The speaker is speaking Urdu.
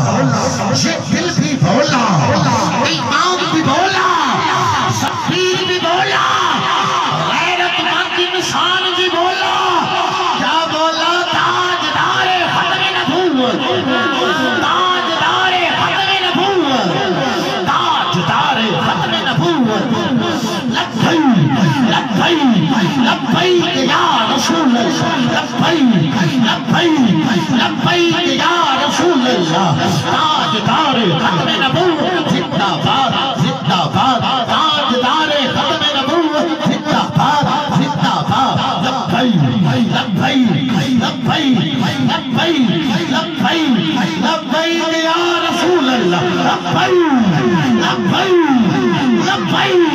یہ دل بھی بولا، ایمان بھی بولا، شبیر بھی بولا، غیرت مند انسان بھی بولا. کیا بولا؟ تاجدار ختم نبوت، تاجدار ختم نبوت، تاجدار ختم نبوت. لبیک لبیک لبیک یا رسول اللہ، لبیک لبیک لبیک یا رسول اللہ. تاجدار ختم نبوت زندہ باد، زندہ باد. تاجدار ختم نبوت زندہ باد، زندہ باد. لبیک لبیک لبیک لبیک لبیک لبیک یا رسول اللہ. لبیک لبیک لبیک